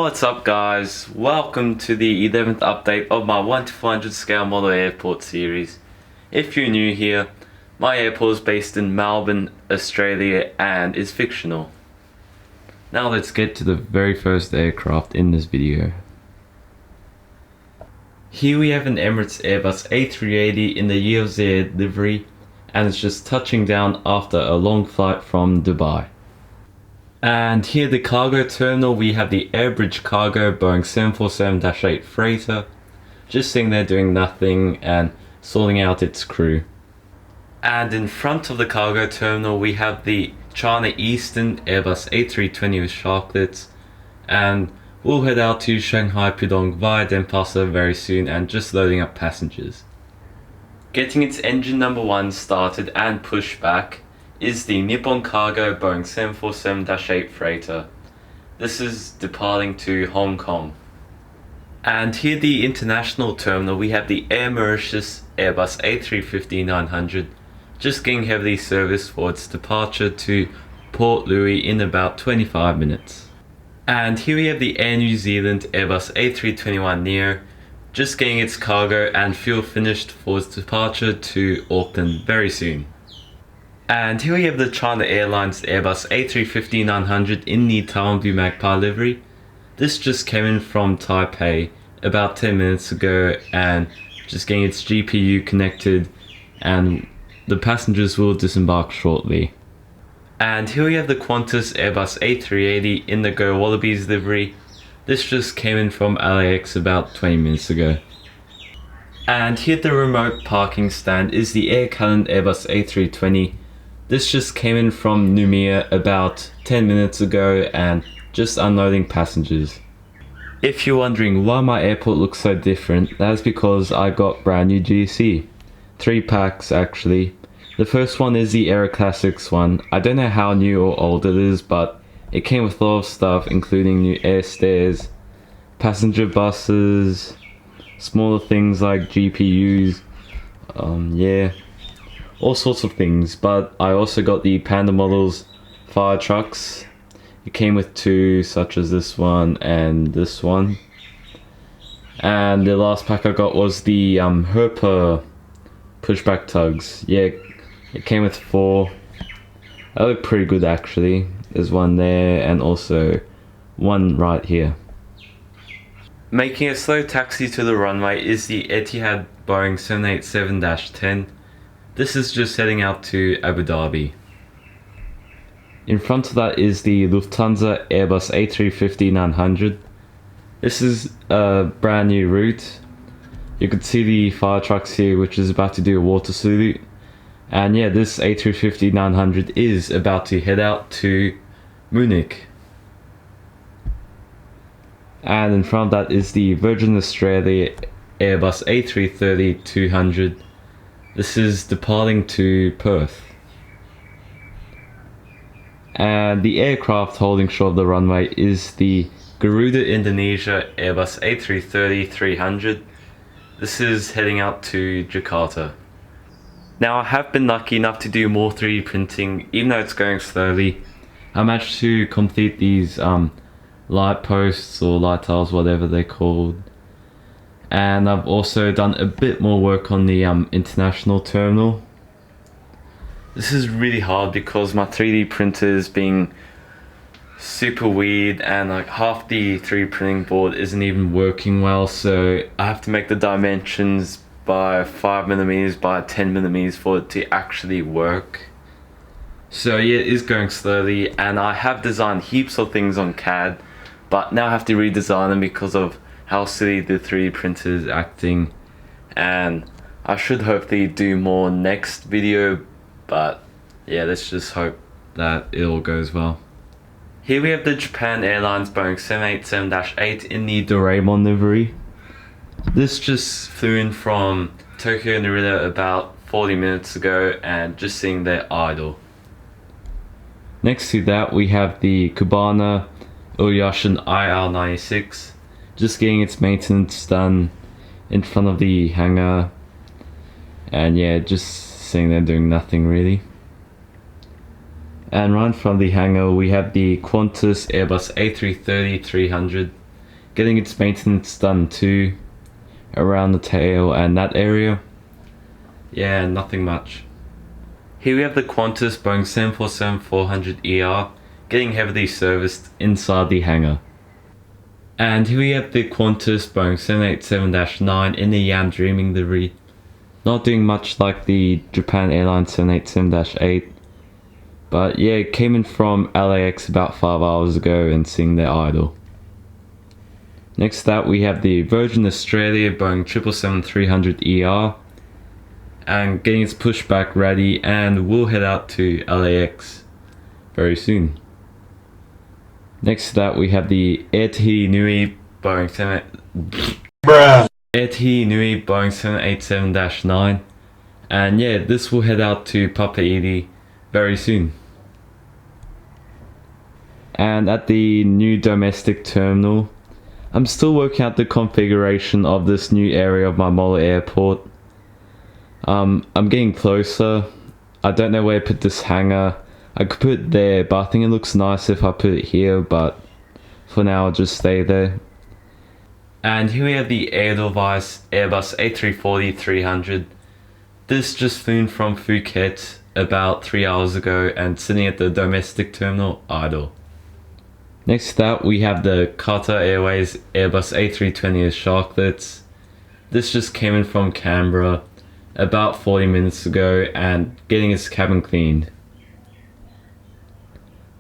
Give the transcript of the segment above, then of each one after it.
What's up guys, welcome to the 11th update of my 1 to 400 scale model airport series. If you're new here, my airport is based in Melbourne, Australia and is fictional. Now let's get to the very first aircraft in this video. Here we have an Emirates Airbus A380 in the year of their livery, and it's just touching down after a long flight from Dubai. And here the cargo terminal, we have the Airbridge Cargo Boeing 747-8 freighter, just sitting there doing nothing and sorting out its crew. And in front of the cargo terminal we have the China Eastern Airbus A340 with sharklets, and we'll head out to Shanghai Pudong via Denpasar very soon and just loading up passengers. Getting its engine number 1 started and pushed back is the Nippon Cargo Boeing 747-8 freighter. This is departing to Hong Kong. And here the international terminal, we have the Air Mauritius Airbus A350-900 just getting heavily serviced for its departure to Port Louis in about 25 minutes. And here we have the Air New Zealand Airbus A321neo just getting its cargo and fuel finished for its departure to Auckland very soon. And here we have the China Airlines Airbus A350-900 in the Taiwan Blue Magpie livery. This just came in from Taipei about 10 minutes ago and just getting its GPU connected, and the passengers will disembark shortly. And here we have the Qantas Airbus A380 in the Go Wallabies livery. This just came in from LAX about 20 minutes ago. And here the remote parking stand is the Air Calland Airbus A320. This just came in from Noumea about 10 minutes ago and just unloading passengers. If you're wondering why my airport looks so different, that's because I got brand new GC. 3 packs actually. The first one is the Aero Classics one. I don't know how new or old it is, but it came with a lot of stuff including new air stairs, passenger buses, smaller things like GPUs, all sorts of things. But I also got the Panda models fire trucks. It came with 2, such as this one and this one. And the last pack I got was the Herpa pushback tugs. Yeah, it came with 4. They look pretty good actually. There's one there and also one right here. Making a slow taxi to the runway is the Etihad Boeing 787-10. This is just heading out to Abu Dhabi. In front of that is the Lufthansa Airbus A350-900. This is a brand new route. You can see the fire trucks here, which is about to do a water salute. And yeah, this A350-900 is about to head out to Munich. And in front of that is the Virgin Australia Airbus A330-200. This is departing to Perth. And the aircraft holding short of the runway is the Garuda Indonesia Airbus A330-300. This is heading out to Jakarta. Now I have been lucky enough to do more 3D printing, even though it's going slowly. I managed to complete these light posts or light tiles, whatever they're called. And I've also done a bit more work on the international terminal. This is really hard because my 3D printer is being super weird and like half the 3D printing board isn't even working well, so I have to make the dimensions by 5mm by 10mm for it to actually work. So yeah, it is going slowly, and I have designed heaps of things on CAD, but now I have to redesign them because of how silly the 3D printer is acting, and I should hopefully do more next video, but yeah, let's just hope that it all goes well. Here we have the Japan Airlines Boeing 787-8 in the Doraemon livery. This just flew in from Tokyo Narita about 40 minutes ago and just sitting there idle. Next to that we have the Kubana Uyashin IR96 just getting its maintenance done in front of the hangar, and yeah, just sitting there doing nothing really. And right in front of the hangar we have the Qantas Airbus A330-300 getting its maintenance done too, around the tail and that area. Yeah, nothing much. Here we have the Qantas Boeing 747-400ER getting heavily serviced inside the hangar. And here we have the Qantas Boeing 787-9 in the Yam Dreaming livery. Not doing much like the Japan Airlines 787-8. But yeah, it came in from LAX about 5 hours ago and sitting there idle. Next up we have the Virgin Australia Boeing 777-300ER and getting its pushback ready, and we'll head out to LAX very soon. Next to that we have the Air Tahiti Nui Boeing 787-9, and yeah, this will head out to Papeete very soon. And at the new domestic terminal, I'm still working out the configuration of this new area of my Mola airport. I'm getting closer. I don't know where to put this hangar. I could put it there, but I think it looks nice if I put it here, but for now I'll just stay there. And here we have the Edelweiss Airbus A340-300. This just flew in from Phuket about 3 hours ago and sitting at the domestic terminal idle. Next to that we have the Qatar Airways Airbus A320 Sharklets. This just came in from Canberra about 40 minutes ago and getting its cabin cleaned.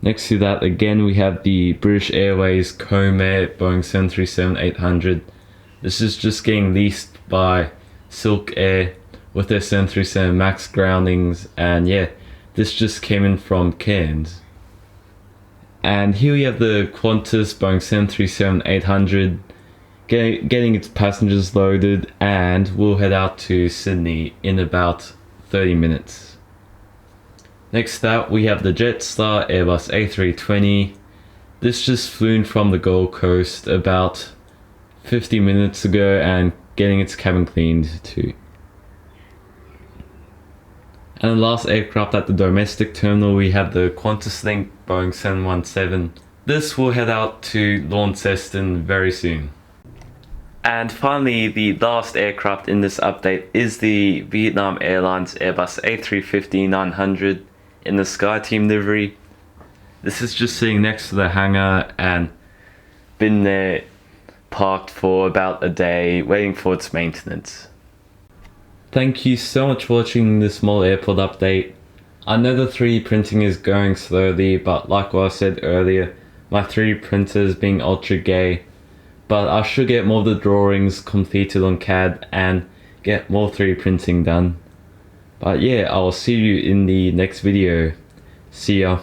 Next to that again we have the British Airways Comair Boeing 737-800. This is just getting leased by Silk Air with their 737 MAX groundings, and yeah, this just came in from Cairns. And here we have the Qantas Boeing 737-800 getting its passengers loaded, and we'll head out to Sydney in about 30 minutes. Next up we have the Jetstar Airbus A320. This just flew in from the Gold Coast about 50 minutes ago and getting its cabin cleaned too. And the last aircraft at the domestic terminal we have the QantasLink Boeing 717. This will head out to Launceston very soon. And finally, the last aircraft in this update is the Vietnam Airlines Airbus A350-900 in the Skyteam livery. This is just sitting next to the hangar and been there parked for about a day waiting for its maintenance. Thank you so much for watching this small airport update. I know the 3D printing is going slowly, but like what I said earlier, my 3D printer is being ultra gay. But I should get more of the drawings completed on CAD and get more 3D printing done. But yeah, I'll see you in the next video. See ya.